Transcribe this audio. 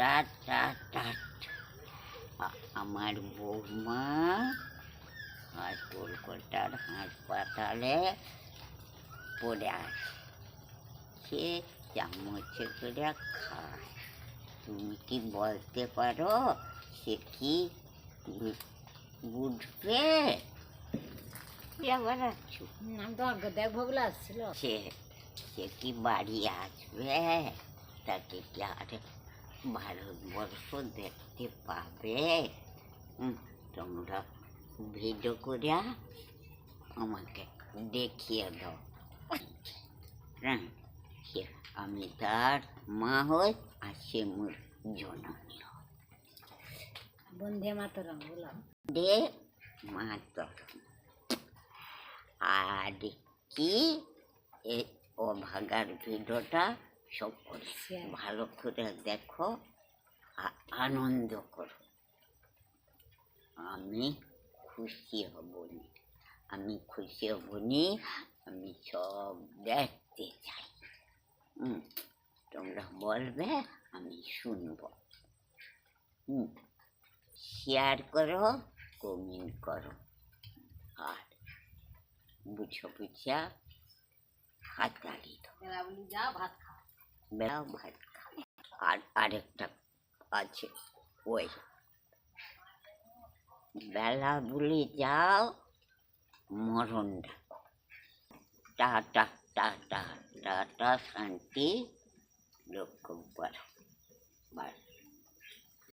টাট টাট টাট। আমার বৌমা আজ কলকাতার হাসপাতালে পড়ে আছে, সে চামচে করে খায়। তুমি কি বলতে পারো সে কি বুঝবে? আবার আছো আমি তো আগে দেখবো বলে আসছিল। সে কি বাড়ি আসবে? তাকে কি আর ভারতবর্ষ দেখতে পাবে? তোমরা ভিডিও করে আমাকে দেখিয়ে দাও। হ্যাঁ, আমি তার মা হই আর সে মোর জননী। বন্ধে মাতরম বললাম দে মাতরম। আর কি ও ভাগার ভিডিওটা সব করে ভালো করে দেখো, আনন্দ করো। আমি খুশি হবনি, আমি সব দেখতে চাই। তোমরা বলবে, আমি শুনবো। শেয়ার করো, কমেন্ট করো, আর বুঝা হাততালি দাও। ভাত খা। আর আরেকটা আছে, ওই বেলা বলে যাও, মরণ ডাকো। টাটা টাটা টাটা, শান্তি রক্ষণ করো।